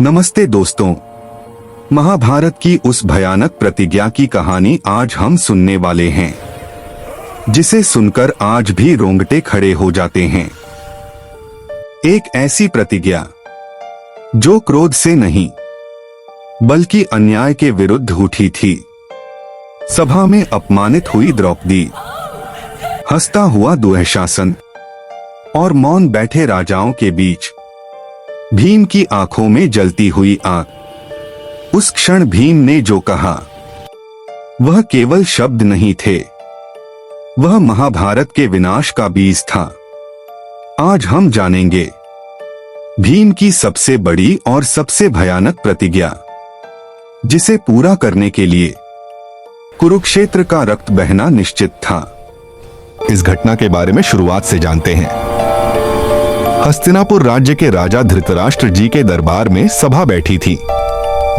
नमस्ते दोस्तों, महाभारत की उस भयानक प्रतिज्ञा की कहानी आज हम सुनने वाले हैं, जिसे सुनकर आज भी रोंगटे खड़े हो जाते हैं। एक ऐसी प्रतिज्ञा जो क्रोध से नहीं बल्कि अन्याय के विरुद्ध उठी थी। सभा में अपमानित हुई द्रौपदी, हंसता हुआ दुःशासन और मौन बैठे राजाओं के बीच भीम की आंखों में जलती हुई आग। उस क्षण भीम ने जो कहा वह केवल शब्द नहीं थे, वह महाभारत के विनाश का बीज था। आज हम जानेंगे भीम की सबसे बड़ी और सबसे भयानक प्रतिज्ञा, जिसे पूरा करने के लिए कुरुक्षेत्र का रक्त बहना निश्चित था। इस घटना के बारे में शुरुआत से जानते हैं। हस्तिनापुर राज्य के राजा धृतराष्ट्र जी के दरबार में सभा बैठी थी,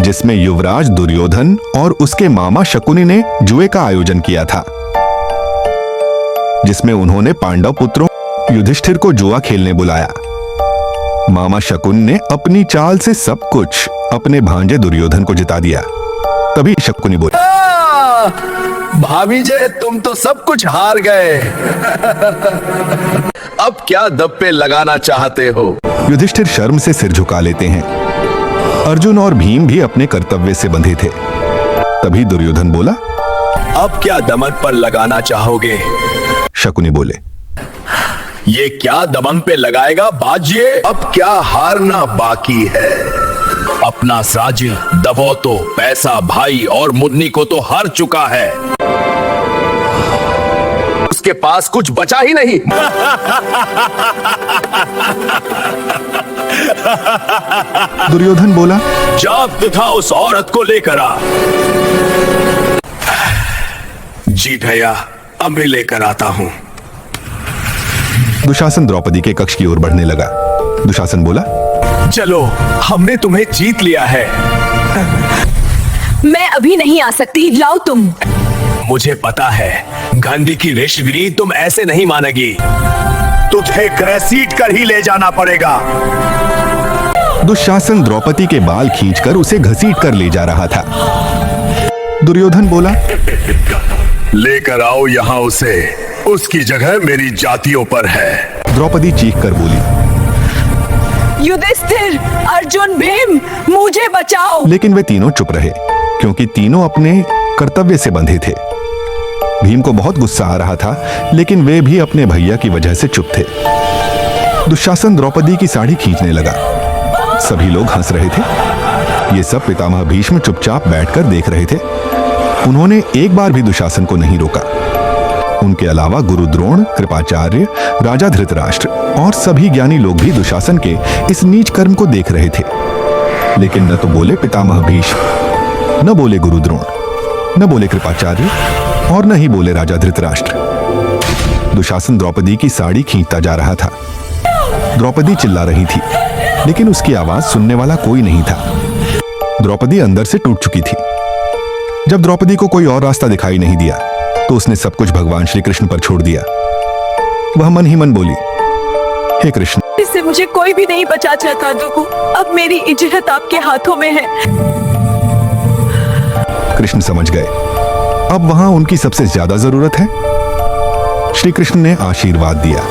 जिसमें युवराज दुर्योधन और उसके मामा शकुनी ने जुए का आयोजन किया था, जिसमें उन्होंने पांडव पुत्रों युधिष्ठिर को जुआ खेलने बुलाया। मामा शकुन ने अपनी चाल से सब कुछ अपने भांजे दुर्योधन को जिता दिया। तभी शकुनी बोले, भाभी जी, तुम तो सब कुछ हार गए। अब क्या दप्पे लगाना चाहते हो? युधिष्ठिर शर्म से सिर झुका लेते हैं। अर्जुन और भीम भी अपने कर्तव्य से बंधे थे। तभी दुर्योधन बोला, अब क्या दमन पर लगाना चाहोगे? शकुनी बोले, ये क्या दमन पे लगाएगा बाजिए? अब क्या हारना बाकी है? अपना राज्य दबो तो पैसा, भाई और मुन्नी को तो हार चुका है, उसके पास कुछ बचा ही नहीं। दुर्योधन बोला, जाब तथा उस औरत को लेकर आ। जी भैया, अब मैं लेकर आता हूं। दुशासन द्रौपदी के कक्ष की ओर बढ़ने लगा। दुशासन बोला, चलो, हमने तुम्हें जीत लिया है। मैं अभी नहीं आ सकती, लाओ तुम। मुझे पता है गांधी की रेशगिरी तुम ऐसे नहीं मानेगी, तुझे घसीट कर ही ले जाना पड़ेगा। दुशासन द्रौपदी के बाल खींचकर उसे घसीट कर ले जा रहा था। दुर्योधन बोला, लेकर आओ यहां उसे, उसकी जगह मेरी जातियों पर है। द्रौपदी चीख कर बोली, युधिष्ठिर, अर्जुन, भीम, मुझे बचाओ। लेकिन वे तीनों चुप रहे, क्योंकि तीनों अपने कर्तव्य से बंधे थे। भीम को बहुत गुस्सा आ रहा था, लेकिन वे भी अपने भैया की वजह से चुप थे। दुशासन द्रौपदी की साड़ी खींचने लगा। सभी लोग हंस रहे थे। ये सब पितामह भीष्म चुपचाप बैठकर देख रहे थे। उन्होंने एक बार भी दुशासन को नहीं रोका। उनके अलावा गुरु द्रोण, कृपाचार्य, राजा धृतराष्ट्र और सभी ज्ञानी लोग भी दुशासन के इस नीच कर्म को देख रहे थे। लेकिन न तो बोले पितामह भीष्म, न बोले गुरु द्रोण, न बोले कृपाचार्य और न ही बोले राजा धृतराष्ट्र। दुशासन द्रौपदी की साड़ी खींचता जा रहा था। द्रौपदी चिल्ला रही थी, लेकिन उसकी आवाज सुनने वाला कोई नहीं था। द्रौपदी अंदर से टूट चुकी थी। जब द्रौपदी को कोई और रास्ता दिखाई नहीं दिया, तो उसने सब कुछ भगवान श्री कृष्ण पर छोड़ दिया। वह मन ही मन बोली, हे कृष्ण, इससे मुझे कोई भी नहीं बचा चाहता। दुगु, अब मेरी इज्जत आपके हाथों में है। कृष्ण समझ गए, अब वहां उनकी सबसे ज्यादा जरूरत है। श्री कृष्ण ने आशीर्वाद दिया।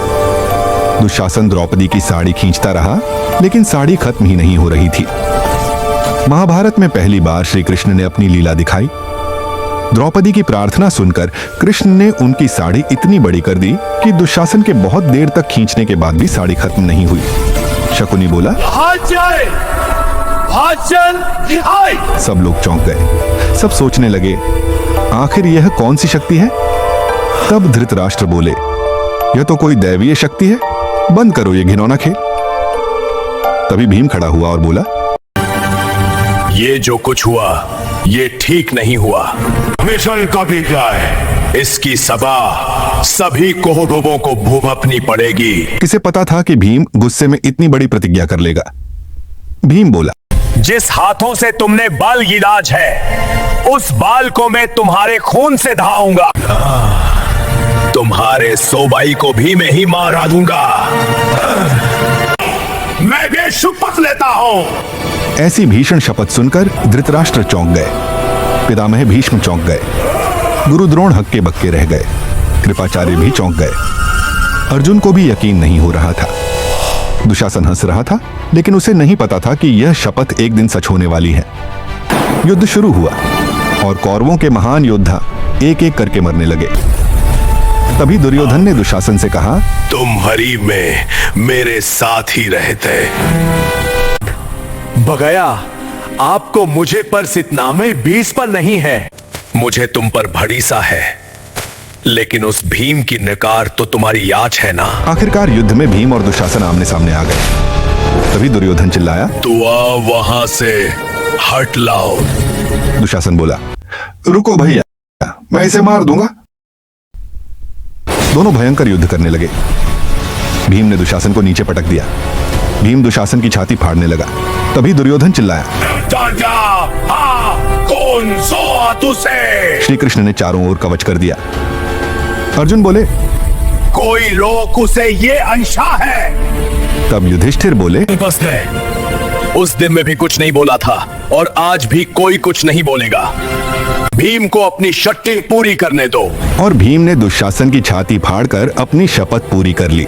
दुशासन द्रौपदी की साड़ी खींचता रहा, लेकिन साड़ी खत्म ही नहीं हो रही थी। महाभारत में पहली बार श्री कृष्ण ने अपनी लीला दिखाई। द्रौपदी की प्रार्थना सुनकर कृष्ण ने उनकी साड़ी इतनी बड़ी कर दी कि दुशासन के बहुत देर तक खींचने के बाद भी साड़ी खत्म नहीं हुई। शकुनी बोला, सब लोग चौंक गए। सब सोचने लगे, आखिर यह कौन सी शक्ति है? तब धृतराष्ट्र बोले, यह तो कोई दैवीय शक्ति है, बंद करो ये घिनौना खेल। तभी भीम खड़ा हुआ और बोला, ये जो कुछ हुआ ये ठीक नहीं हुआ। मिशन कभी जाए, इसकी सभा सभी कौरवों को भुगतनी पड़ेगी। किसे पता था कि भीम गुस्से में इतनी बड़ी प्रतिज्ञा कर लेगा। भीम बोला, जिस हाथों से तुमने बाल गिराज है, उस बाल को मैं तुम्हारे खून से धाऊंगा। तुम्हारे सोबाई को भी मैं ही मारा दूंगा। मैं मैं भी शपथ लेता हूँ। ऐसी भीषण शपथ सुनकर धृतराष्ट्र चौंक गए, पितामह भीष्म चौंक गए, गुरु द्रोण हक्के बक्के रह गए, कृपाचार्य भी चौंक गए। अर्जुन को भी यकीन नहीं हो रहा था। दुशासन हंस रहा था, लेकिन उसे नहीं पता था कि यह शपथ एक दिन सच होने वाली है। युद्ध शुरू हुआ और कौरवों के महान योद्धा एक एक करके मरने लगे। तभी दुर्योधन ने दुशासन से कहा, तुम हरि में मेरे साथ ही रहते। बगया, आपको मुझे पर सितनामे 20 पर नहीं है। मुझे तुम पर भरोसा है, लेकिन उस भीम की नकार तो तुम्हारी याच है ना। आखिरकार युद्ध में भीम और दुशासन आमने सामने आ गए। तभी दुर्योधन चिल्लाया, तू आ वहां से हट लाओ। दुशासन बोला, रुको भैया, मैं इसे मार दूंगा। दोनों भयंकर युद्ध करने लगे। भीम ने दुशासन को नीचे पटक दिया। भीम दुशासन की छाती फाड़ने लगा। तभी दुर्योधन चिल्लाया, कौन सो तुझे? श्री कृष्ण ने चारों ओर कवच कर दिया। अर्जुन बोले, कोई रोक उसे, ये अंशा है। तब युधिष्ठिर बोले, बस गए। उस दिन में भी कुछ नहीं बोला था और आज भी कोई कुछ नहीं बोलेगा। भीम को अपनी शक्ति पूरी करने दो। और भीम ने दुशासन की छाती फाड़कर अपनी शपथ पूरी कर ली।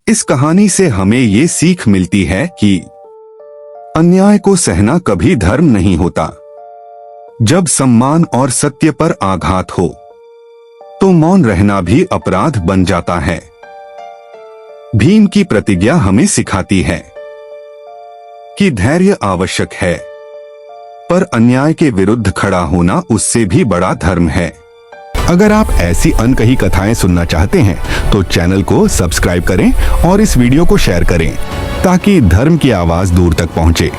इस कहानी से हमें ये सीख मिलती है कि अन्याय को सहना कभी धर्म नहीं होता। जब सम्मान और सत्य पर आघात हो तो मौन रहना भी अपराध बन जाता है। भीम की प्रतिज्ञा हमें सिखाती है कि धैर्य आवश्यक है, पर अन्याय के विरुद्ध खड़ा होना उससे भी बड़ा धर्म है। अगर आप ऐसी अनकही कथाएं सुनना चाहते हैं तो चैनल को सब्सक्राइब करें और इस वीडियो को शेयर करें ताकि धर्म की आवाज दूर तक पहुंचे।